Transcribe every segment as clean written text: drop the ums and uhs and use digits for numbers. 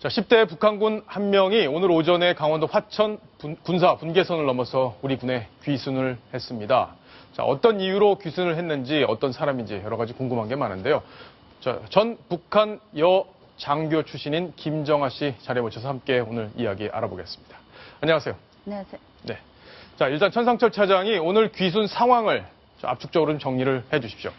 자, 10대 북한군 한 명이 오늘 오전에 강원도 화천 군사 분계선을 넘어서 우리 군에 귀순을 했습니다. 자, 어떤 이유로 귀순을 했는지, 어떤 사람인지 여러 가지 궁금한 게 많은데요. 자, 전 북한 여 장교 출신인 김정아 씨 자리에 모셔서 함께 오늘 이야기 알아보겠습니다. 안녕하세요. 안녕하세요. 네. 자, 일단 천상철 차장이 오늘 귀순 상황을 압축적으로 좀 정리를 해 주십시오.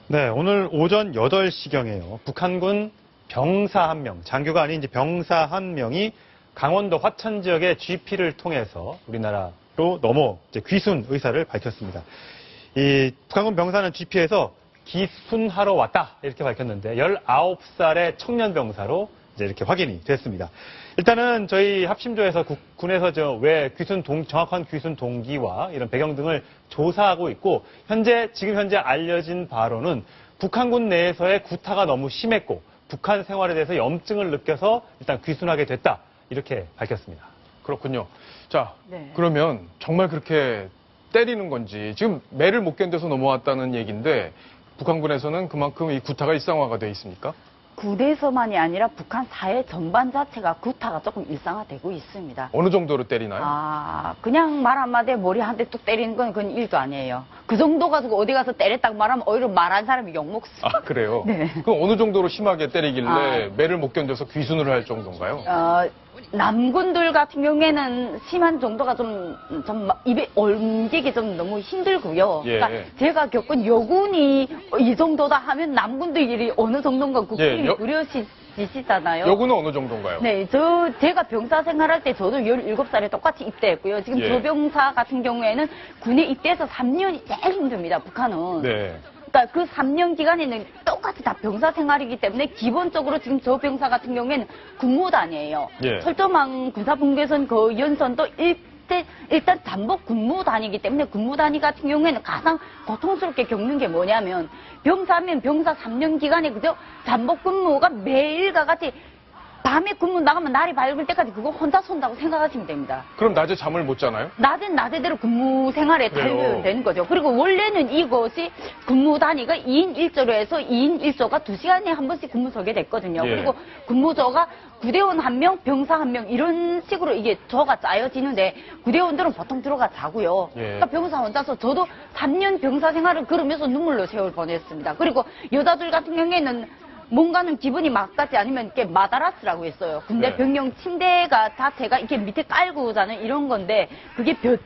네, 오늘 오전 8시경에요. 북한군 병사 한 명, 장교가 아닌 이제 병사 한 명이 강원도 화천 지역의 GP를 통해서 우리나라로 넘어 이제 귀순 의사를 밝혔습니다. 이 북한군 병사는 GP에서 귀순하러 왔다 이렇게 밝혔는데 19살의 청년 병사로 이제 이렇게 확인이 됐습니다. 일단은 저희 합심조에서 군에서 왜 정확한 귀순 동기와 이런 배경 등을 조사하고 있고 지금 현재 알려진 바로는 북한군 내에서의 구타가 너무 심했고 북한 생활에 대해서 염증을 느껴서 일단 귀순하게 됐다 이렇게 밝혔습니다. 그렇군요. 자, 네. 그러면 정말 그렇게 때리는 건지 지금 매를 못 견뎌서 넘어왔다는 얘기인데 북한군에서는 그만큼 이 구타가 일상화가 돼 있습니까? 군에서만이 아니라 북한 사회 전반 자체가 구타가 조금 일상화되고 있습니다. 어느 정도로 때리나요? 그냥 말 한마디에 머리 한 대 뚝 때리는 건 그건 일도 아니에요. 그 정도 가지고 어디 가서 때렸다고 말하면 오히려 말한 사람이 욕먹습니다. 아, 그래요? 네. 그럼 어느 정도로 심하게 때리길래 매를 못 견뎌서 귀순을 할 정도인가요? 남군들 같은 경우에는 심한 정도가 좀 입에 옮기기 좀 너무 힘들고요. 예. 그러니까 제가 겪은 여군이 이 정도다 하면 남군들이 어느 정도인가 그 그림이 그려지시잖아요. 여군은 어느 정도인가요? 네, 제가 병사 생활할 때 저도 17살에 똑같이 입대했고요. 지금 저 병사 같은 경우에는 군에 입대해서 3년이 제일 힘듭니다, 북한은. 네. 그러니까 그 3년 기간에는 똑같이 다 병사 생활이기 때문에 기본적으로 지금 저 병사 같은 경우에는 군무단이에요. 예. 철도망 군사분계선 그 연선도 일단 잠복 군무단이기 때문에 군무단위 같은 경우에는 가장 고통스럽게 겪는 게 뭐냐면 병사면 병사 3년 기간에 그저 잠복 근무가 매일과 같이 밤에 근무 나가면 날이 밝을 때까지 그거 혼자 쏜다고 생각하시면 됩니다. 그럼 낮에 잠을 못 자나요? 낮은 낮에대로 근무 생활에 달려되는 거죠. 그리고 원래는 이것이 근무 단위가 2인 1조로 해서 2인 1조가 2시간에 한 번씩 근무 서게 됐거든요. 예. 그리고 근무조가 구대원 한 명, 병사 한 명 이런 식으로 이게 조가 짜여지는데 구대원들은 보통 들어가 자고요. 예. 그러니까 병사 혼자서 저도 3년 병사 생활을 걸으면서 눈물로 세월 보냈습니다. 그리고 여자들 같은 경우에는 뭔가는 기분이 막 같지 않으면 이렇게 마다라스라고 했어요. 근데 네. 병영 침대가 자체가 이렇게 밑에 깔고 자는 이런 건데 그게 벼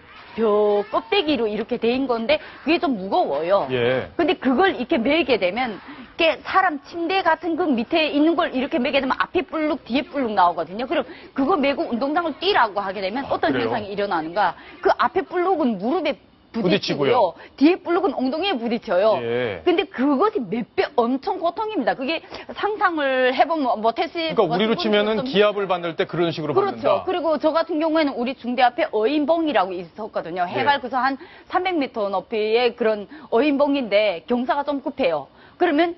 껍데기로 이렇게 돼 있는 건데 그게 좀 무거워요. 예. 근데 그걸 이렇게 메게 되면 이렇게 사람 침대 같은 그 밑에 있는 걸 이렇게 메게 되면 앞에 뿔룩 뒤에 뿔룩 나오거든요. 그럼 그거 메고 운동장을 뛰라고 하게 되면 어떤 그래요? 현상이 일어나는가? 그 앞에 뿔룩은 무릎에 부딪히고요. 부딪히고요. 뒤에 뿔룩은 엉덩이에 부딪혀요. 예. 근데 그것이 몇 배 엄청 고통입니다. 그게 상상을 해보면 못했을 그러니까 우리로 치면은 기압을 받을 때 그런 식으로 그렇죠. 받는다. 그리고 저 같은 경우에는 우리 중대 앞에 어인봉이라고 있었거든요. 해발 그서 한 300m 높이의 그런 어인봉인데 경사가 좀 급해요. 그러면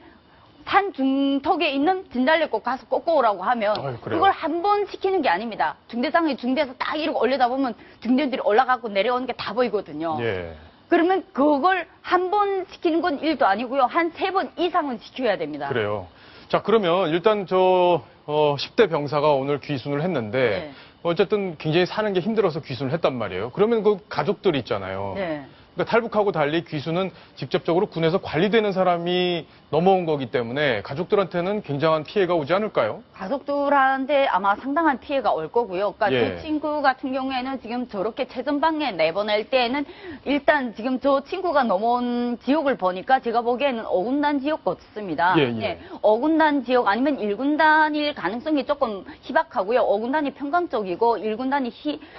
산 중턱에 있는 진달래꽃 가서 꽂고 오라고 하면 그걸 한 번 시키는 게 아닙니다. 중대에서 딱 이러고 올려다 보면 중대원들이 올라가고 내려오는 게 다 보이거든요. 예. 그러면 그걸 한 번 시키는 건 일도 아니고요. 한 3번 이상은 시켜야 됩니다. 그래요. 자, 그러면 일단 10대 병사가 오늘 귀순을 했는데 네. 어쨌든 굉장히 사는 게 힘들어서 귀순을 했단 말이에요. 그러면 그 가족들이 있잖아요. 네. 그러니까 탈북하고 달리 귀순은 직접적으로 군에서 관리되는 사람이 넘어온 거기 때문에 가족들한테는 굉장한 피해가 오지 않을까요? 가족들한테 아마 상당한 피해가 올 거고요. 그러니까 예. 저 친구 같은 경우에는 지금 저렇게 최전방에 내보낼 때에는 일단 지금 저 친구가 넘어온 지역을 보니까 제가 보기에는 어군단 지역 같습니다. 예. 어군단 지역 아니면 1군단일 가능성이 조금 희박하고요. 어군단이 평강 쪽이고 1군단이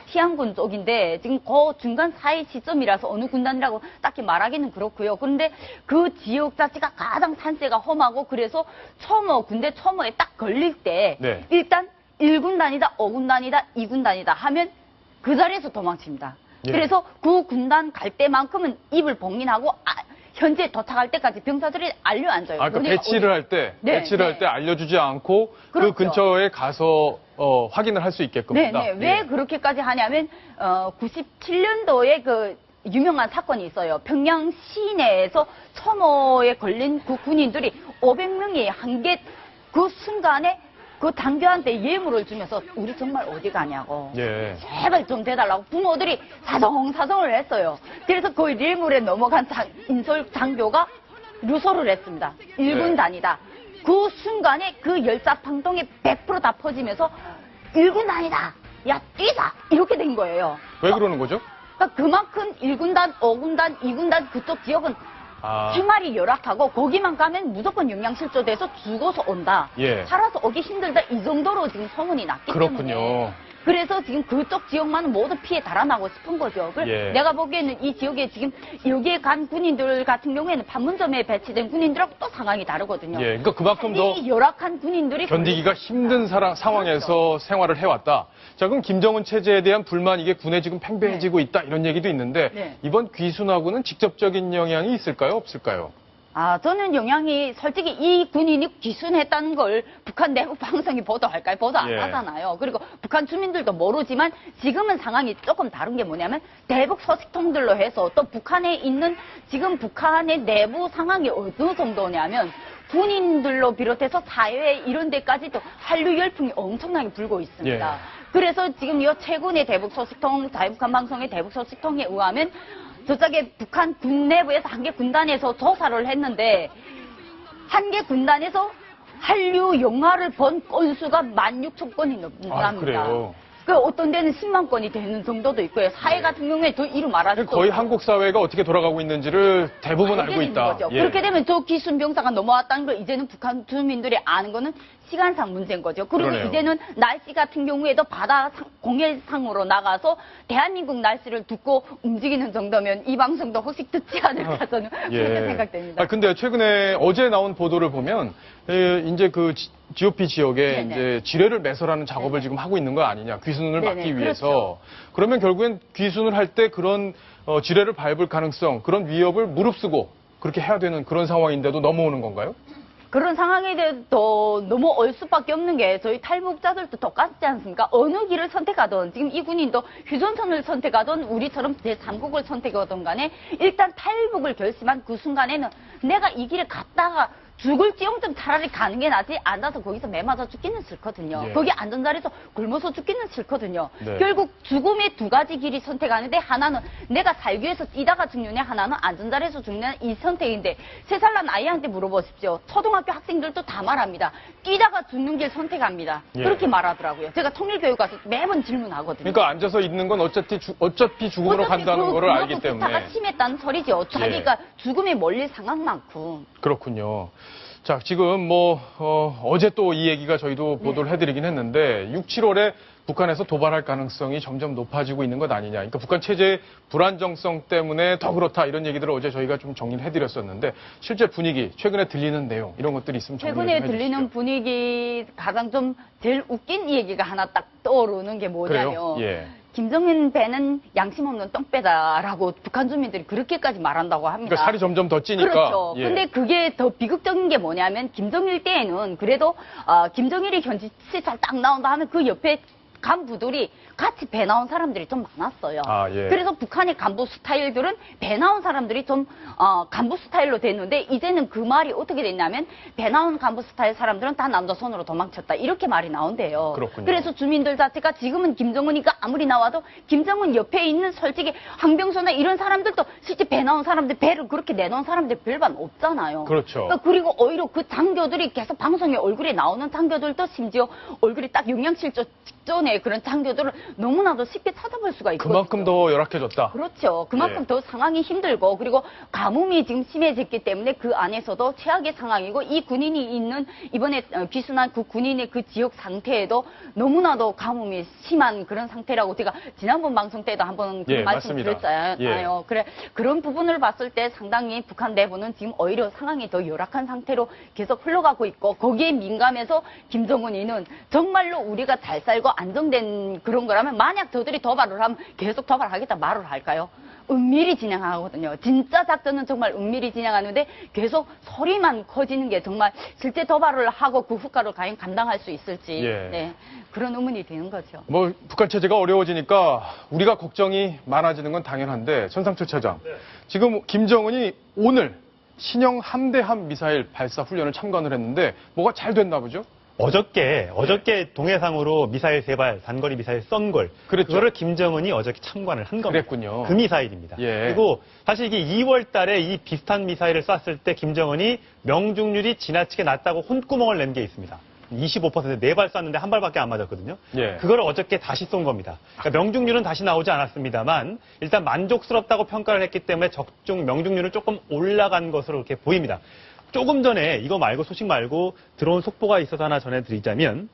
시안군 쪽인데 지금 그 중간 사이 시점이라서 어느 군단이라고 딱히 말하기는 그렇고요. 그런데 그 지역 자체가 가장 산세가 험하고 그래서 군대 초모에 딱 걸릴 때 네. 일단 1군단이다, 5군단이다, 2군단이다 하면 그 자리에서 도망칩니다. 예. 그래서 그 군단 갈 때만큼은 입을 봉인하고 현재 도착할 때까지 병사들이 알려앉아요. 그러니까 배치를 할 때, 알려주지 않고 그렇죠. 그 근처에 가서 확인을 할 수 있게끔. 네. 왜 그렇게까지 하냐면 97년도에 그 유명한 사건이 있어요. 평양 시내에서 초모에 걸린 그 군인들이 500명이 그 순간에 그 장교한테 예물을 주면서 우리 정말 어디 가냐고. 예. 제발 좀 대달라고 부모들이 사정사정을 했어요. 그래서 그 예물에 넘어간 인솔 장교가 유서를 했습니다. 1군 단이다. 그 순간에 그 열사팡동이 100% 다 퍼지면서 1군 단이다. 야 뛰자. 이렇게 된 거예요. 왜 그러는 거죠? 그러니까 그만큼 1군단, 5군단, 2군단 그쪽 지역은 아. 생활이 열악하고 거기만 가면 무조건 영양실조돼서 죽어서 온다. 예. 살아서 오기 힘들다. 이 정도로 지금 소문이 났기 그렇군요. 때문에. 그래서 지금 그쪽 지역만은 모두 피해 달아나고 싶은 거죠. 예. 내가 보기에는 이 지역에 지금 여기에 간 군인들 같은 경우에는 판문점에 배치된 군인들하고 또 상황이 다르거든요. 예. 그러니까 그만큼 더 이 열악한 군인들이 견디기가 힘든 상황에서 그렇죠. 생활을 해왔다. 자, 그럼 김정은 체제에 대한 불만 이게 군에 지금 팽배해지고 있다 이런 얘기도 있는데 네. 이번 귀순하고는 직접적인 영향이 있을까요? 없을까요? 저는 영향이 솔직히 이 군인이 귀순했다는 걸 북한 내부 방송이 보도할까요? 보도 안 예. 하잖아요. 그리고 북한 주민들도 모르지만 지금은 상황이 조금 다른 게 뭐냐면 대북 소식통들로 해서 또 북한에 있는 지금 북한의 내부 상황이 어느 정도냐면 군인들로 비롯해서 사회 이런 데까지도 한류 열풍이 엄청나게 불고 있습니다. 예. 그래서 지금 이 최근의 대북 소식통, 자유북한 방송의 대북 소식통에 의하면 저쪽에 북한 군 내부에서 한 개 군단에서 조사를 했는데 한 개 군단에서 한류 영화를 본 건수가 16,000건이 넘는답니다. 아, 그래요? 그 어떤 데는 10만 건이 되는 정도도 있고요. 사회 같은 경우에 더 이루 말할 수도 거의 없고. 한국 사회가 어떻게 돌아가고 있는지를 대부분 알고 있는 있다. 거죠. 예. 그렇게 되면 저 기순 병사가 넘어왔다는 걸 이제는 북한 주민들이 아는 거는 시간상 문제인 거죠. 그리고 그러네요. 이제는 날씨 같은 경우에도 바다 공해상으로 나가서 대한민국 날씨를 듣고 움직이는 정도면 이 방송도 혹시 듣지 않을까 저는 그렇게 생각됩니다. 아, 근데 최근에 어제 나온 보도를 보면 이제 그 GOP 지역에 네네. 이제 지뢰를 매설하는 작업을 네네. 지금 하고 있는 거 아니냐. 귀순을 네네, 막기 위해서. 그렇죠. 그러면 결국엔 귀순을 할 때 그런 지뢰를 밟을 가능성, 그런 위협을 무릅쓰고 그렇게 해야 되는 그런 상황인데도 넘어오는 건가요? 그런 상황에 대해서 너무 올 수밖에 없는 게 저희 탈북자들도 똑같지 않습니까? 어느 길을 선택하든 지금 이 군인도 휴전선을 선택하든 우리처럼 제3국을 선택하든 간에 일단 탈북을 결심한 그 순간에는 내가 이 길을 갔다가 죽을지언정 차라리 가는 게 낫지 앉아서 거기서 매 맞아 죽기는 싫거든요. 예. 거기 앉은 자리에서 굶어서 죽기는 싫거든요. 네. 결국 죽음의 두 가지 길이 선택하는데 하나는 내가 살기 위해서 뛰다가 죽느냐 하나는 앉은 자리에서 죽느냐 이 선택인데 3살 난 아이한테 물어보십시오. 초등학교 학생들도 다 말합니다. 뛰다가 죽는 길 선택합니다. 예. 그렇게 말하더라고요. 제가 통일교육 가서 매번 질문하거든요. 그러니까 앉아서 있는 건 어차피 죽음으로 간다는 거를 알기 때문에. 기타가 심했다는 소리죠. 자기가 죽음에 몰릴 상황만큼. 그렇군요. 자, 지금 어제 또 이 얘기가 저희도 보도를 해드리긴 했는데 6, 7월에 북한에서 도발할 가능성이 점점 높아지고 있는 것 아니냐. 그러니까 북한 체제의 불안정성 때문에 더 그렇다 이런 얘기들을 어제 저희가 좀 정리를 해드렸었는데 실제 분위기, 최근에 들리는 내용 이런 것들이 있으면 정리 좀 최근에 해주시죠. 들리는 분위기 가장 좀 제일 웃긴 얘기가 하나 딱 떠오르는 게 뭐냐면 그래요? 예. 김정은 배는 양심 없는 똥배다라고 북한 주민들이 그렇게까지 말한다고 합니다. 그러니까 살이 점점 더 찌니까. 그렇죠. 예. 근데 그게 더 비극적인 게 뭐냐면 김정일 때에는 그래도 김정일이 현지 시찰 딱 나온다 하면 그 옆에 간부들이 같이 배 나온 사람들이 좀 많았어요. 아, 예. 그래서 북한의 간부 스타일들은 배 나온 사람들이 좀 간부 스타일로 됐는데 이제는 그 말이 어떻게 됐냐면 배 나온 간부 스타일 사람들은 다 남자 손으로 도망쳤다. 이렇게 말이 나온대요. 그렇군요. 그래서 주민들 자체가 지금은 김정은이가 아무리 나와도 김정은 옆에 있는 솔직히 황병소나 이런 사람들도 실제 배 나온 사람들 배를 그렇게 내놓은 사람들 별반 없잖아요. 그렇죠. 그러니까 그리고 오히려 그 장교들이 계속 방송에 얼굴에 나오는 장교들도 심지어 얼굴이 딱 영양실조 직전에 그런 장교들을 너무나도 쉽게 찾아볼 수가 있거든요. 그만큼 더 열악해졌다. 그렇죠. 그만큼 예. 더 상황이 힘들고 그리고 가뭄이 지금 심해졌기 때문에 그 안에서도 최악의 상황이고 이 군인이 있는 이번에 귀순한 그 군인의 그 지역 상태에도 너무나도 가뭄이 심한 그런 상태라고 제가 지난번 방송 때도 한번 예, 말씀드렸잖아요. 맞습니다. 그래 그런 부분을 봤을 때 상당히 북한 내부는 지금 오히려 상황이 더 열악한 상태로 계속 흘러가고 있고 거기에 민감해서 김정은이는 정말로 우리가 잘 살고 안정된 그런 거라면 만약 저들이 도발을 하면 계속 도발하겠다 말을 할까요? 은밀히 진행하거든요. 진짜 작전은 정말 은밀히 진행하는데 계속 소리만 커지는 게 정말 실제 도발을 하고 그 후과를 과연 감당할 수 있을지 예. 네, 그런 의문이 드는 거죠. 북한 체제가 어려워지니까 우리가 걱정이 많아지는 건 당연한데 전상철 차장, 지금 김정은이 오늘 신형 함대함 미사일 발사 훈련을 참관을 했는데 뭐가 잘 됐나 보죠? 어저께 동해상으로 미사일 3발, 단거리 미사일 쏜 걸. 그랬죠. 그거를 김정은이 어저께 참관을 한 겁니다. 그랬군요. 그 미사일입니다. 예. 그리고 사실 이게 2월 달에 이 비슷한 미사일을 쐈을 때 김정은이 명중률이 지나치게 낮다고 혼구멍을 낸 게 있습니다. 25% 4발 쐈는데 한 발밖에 안 맞았거든요. 예. 그걸 어저께 다시 쏜 겁니다. 그러니까 명중률은 다시 나오지 않았습니다만 일단 만족스럽다고 평가를 했기 때문에 명중률은 조금 올라간 것으로 이렇게 보입니다. 조금 전에 이거 말고 소식 말고 들어온 속보가 있어서 하나 전해드리자면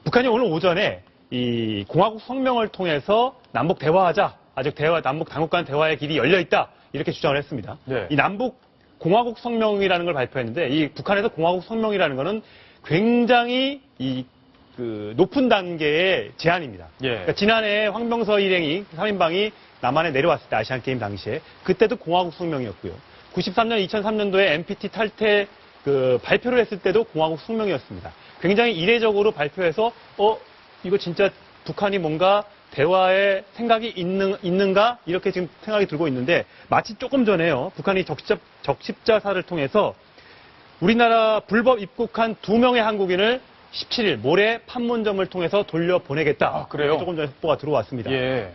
북한이 오늘 오전에 이 공화국 성명을 통해서 남북 대화하자. 아직 남북 당국 간 대화의 길이 열려 있다. 이렇게 주장을 했습니다. 네. 이 남북 공화국 성명이라는 걸 발표했는데 이 북한에서 공화국 성명이라는 거는 굉장히 높은 단계의 제안입니다. 예. 그러니까 지난해 황병서 일행이 3인방이 남한에 내려왔을 때 아시안 게임 당시에 그때도 공화국 성명이었고요. 93년, 2003년도에 NPT 탈퇴 발표를 했을 때도 공화국 성명이었습니다. 굉장히 이례적으로 발표해서 이거 진짜 북한이 뭔가 대화에 생각이 있는가 이렇게 지금 생각이 들고 있는데 마치 조금 전에요. 북한이 적십자사를 통해서 우리나라 불법 입국한 2명의 한국인을 17일 모레 판문점을 통해서 돌려보내겠다. 아, 그래요? 조금 전에 속보가 들어왔습니다. 예.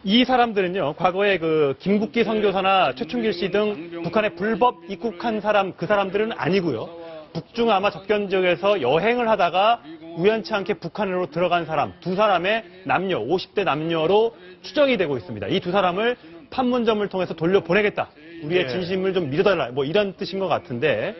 이 사람들은요, 과거에 김국기 선교사나 최충길 씨 등 북한에 불법 입국한 그 사람들은 아니고요. 북중 아마 접견 지역에서 여행을 하다가 우연치 않게 북한으로 들어간 사람, 2사람의 남녀, 50대 남녀로 추정이 되고 있습니다. 이 2사람을 판문점을 통해서 돌려보내겠다. 우리의 진심을 좀 믿어달라. 뭐 이런 뜻인 것 같은데,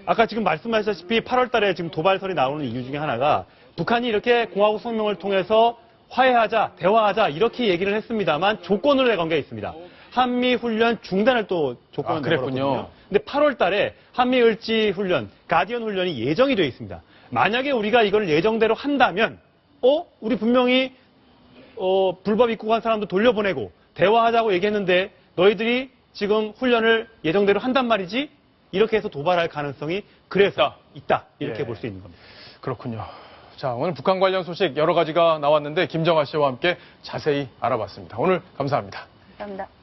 아까 지금 말씀하셨다시피 8월 달에 지금 도발설이 나오는 이유 중에 하나가 북한이 이렇게 공화국 성명을 통해서 화해하자, 대화하자 이렇게 얘기를 했습니다만 조건으로 내건 게 있습니다. 한미 훈련 중단을 또 조건으로 내걸었거든요. 근데 8월 달에 한미 을지 훈련, 가디언 훈련이 예정이 되어 있습니다. 만약에 우리가 이걸 예정대로 한다면 우리 분명히 불법 입국한 사람도 돌려보내고 대화하자고 얘기했는데 너희들이 지금 훈련을 예정대로 한단 말이지? 이렇게 해서 도발할 가능성이 그래서 있다. 이렇게 예. 볼 수 있는 겁니다. 그렇군요. 자, 오늘 북한 관련 소식 여러 가지가 나왔는데 김정아 씨와 함께 자세히 알아봤습니다. 오늘 감사합니다. 감사합니다.